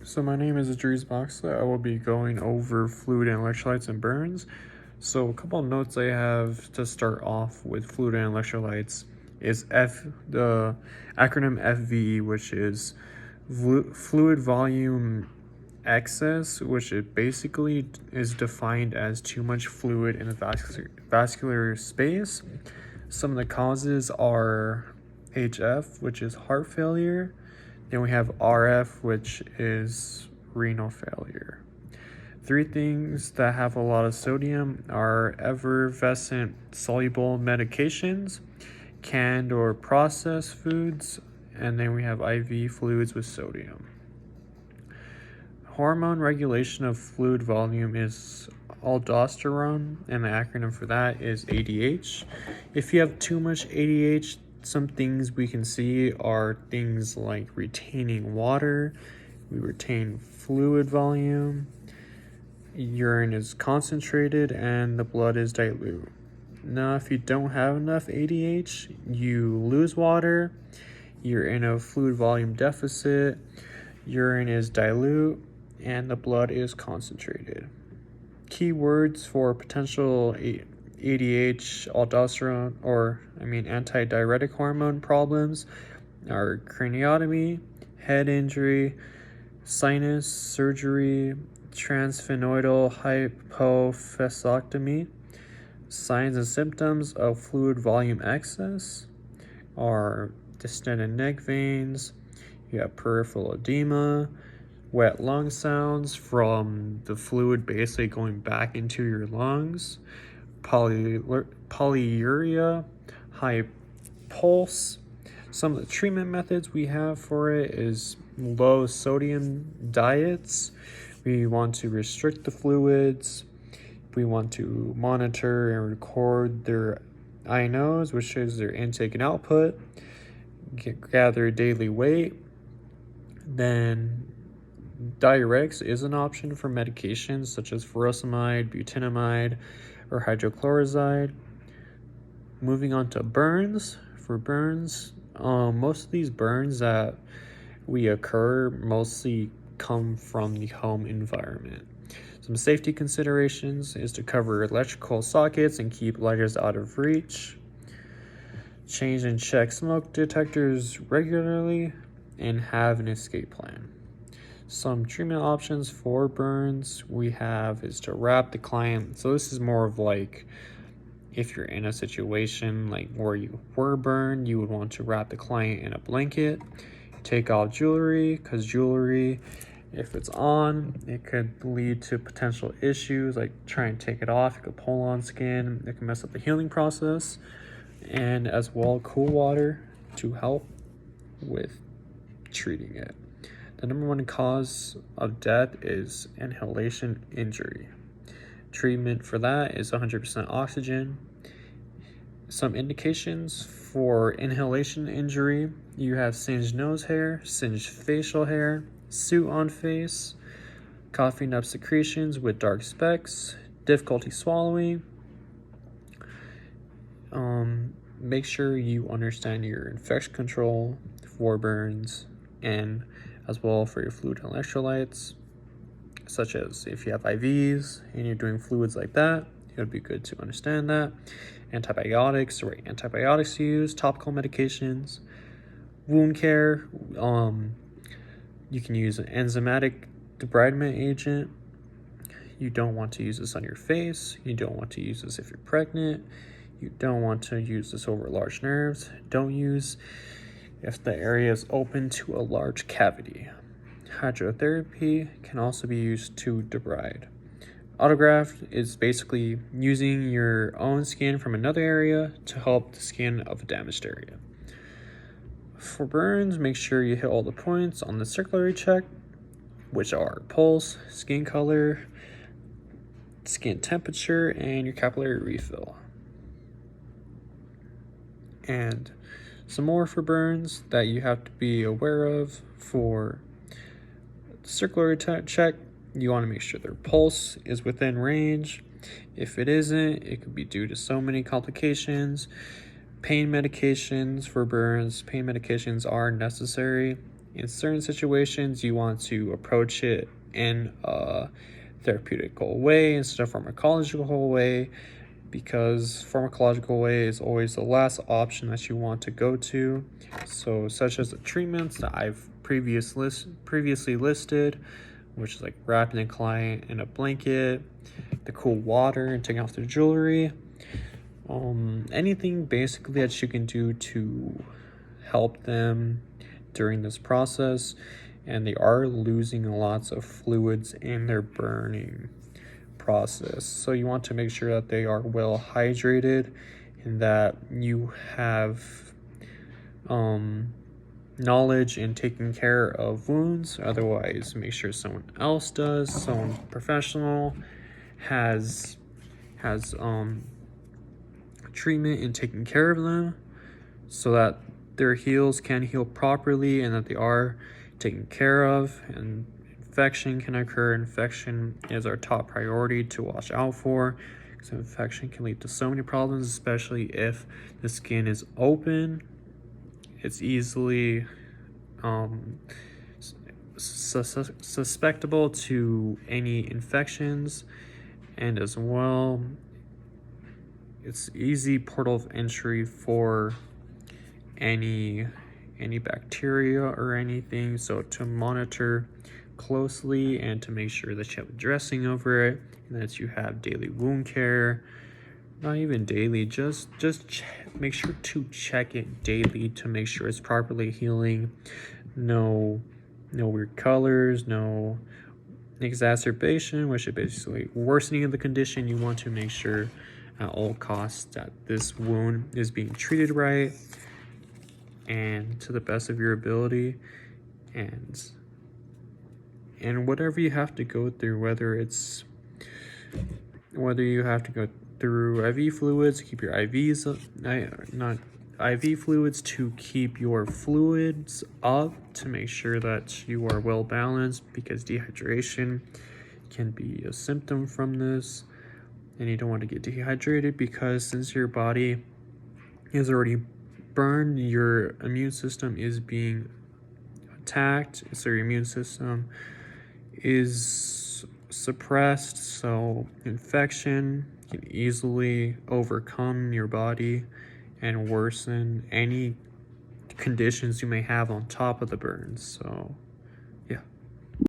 So my name is Idris Boxler. I will be going over fluid and electrolytes and burns. So a couple of notes I have to start off with fluid and electrolytes is the acronym FVE, which is fluid volume excess, which it basically is defined as too much fluid in the vascular space. Some of the causes are HF, which is heart failure. Then we have RF, which is renal failure. Three things that have a lot of sodium are effervescent soluble medications, canned or processed foods, and then we have IV fluids with sodium. Hormone regulation of fluid volume is aldosterone, and the acronym for that is ADH. If you have too much ADH, some things we can see are things like retaining water, we retain fluid volume, urine is concentrated, and the blood is dilute. Now, if you don't have enough ADH, you lose water, you're in a fluid volume deficit, urine is dilute, and the blood is concentrated. Key words for potential ADH, aldosterone, antidiuretic hormone problems are craniotomy, head injury, sinus surgery, transsphenoidal hypophysectomy. Signs and symptoms of fluid volume excess are distended neck veins, you have peripheral edema, wet lung sounds from the fluid basically going back into your lungs, polyuria, high pulse. Some of the treatment methods we have for it is low sodium diets. We want to restrict the fluids. We want to monitor and record their INOs, which is their intake and output, gather daily weight. Then diuretics is an option for medications such as furosemide, butenamide, or hydrochloride. Moving on to burns. For burns, most of these burns that we occur mostly come from the home environment. Some safety considerations is to cover electrical sockets and keep lighters out of reach. Change and check smoke detectors regularly and have an escape plan. Some treatment options for burns we have is to wrap the client. So this is more of like if you're in a situation like where you were burned, you would want to wrap the client in a blanket. Take off jewelry, because jewelry, if it's on, it could lead to potential issues like trying to take it off. It could pull on skin, it can mess up the healing process, and as well cool water to help with treating it. The number one cause of death is inhalation injury. Treatment for that is 100% oxygen. Some indications for inhalation injury: you have singed nose hair, singed facial hair, soot on face, coughing up secretions with dark specks, difficulty swallowing. Make sure you understand your infection control for burns and as well for your fluid and electrolytes, such as if you have IVs and you're doing fluids like that, it would be good to understand that. Antibiotics, the right antibiotics to use, topical medications, wound care. You can use an enzymatic debridement agent. You don't want to use this on your face. You don't want to use this if you're pregnant. You don't want to use this over large nerves. Don't use if the area is open to a large cavity. Hydrotherapy can also be used to debride. Autograft is basically using your own skin from another area to help the skin of a damaged area. For burns, make sure you hit all the points on the circulatory check, which are pulse, skin color, skin temperature, and your capillary refill. And some more for burns that you have to be aware of. For circulatory check, you want to make sure their pulse is within range. If it isn't, it could be due to so many complications. Pain medications for burns, pain medications are necessary. In certain situations, you want to approach it in a therapeutical way instead of pharmacological way, because pharmacological way is always the last option that you want to go to. So such as the treatments that I've previously listed, which is like wrapping the client in a blanket, the cool water, and taking off their jewelry. Anything basically that you can do to help them during this process. And they are losing lots of fluids in their burning process, so you want to make sure that they are well hydrated and that you have knowledge in taking care of wounds. Otherwise, make sure someone else does, someone professional has treatment in taking care of them, so that their heals can heal properly and that they are taken care of. And infection can occur. Infection is our top priority to watch out for, because infection can lead to so many problems, especially if the skin is open. It's easily susceptible to any infections, and as well, it's easy portal of entry for any bacteria or anything. So to monitor closely and to make sure that you have dressing over it, and that you have daily wound care. Not even daily, just make sure to check it daily to make sure it's properly healing. No weird colors, no exacerbation, which is basically worsening of the condition. You want to make sure at all costs that this wound is being treated right and to the best of your ability. And whatever you have to go through, whether you have to go through IV fluids, keep your not IV fluids, to keep your fluids up, to make sure that you are well balanced, because dehydration can be a symptom from this, and you don't want to get dehydrated, because since your body is already burned, your immune system is being attacked, so your immune system is suppressed, so infection can easily overcome your body and worsen any conditions you may have on top of the burns. So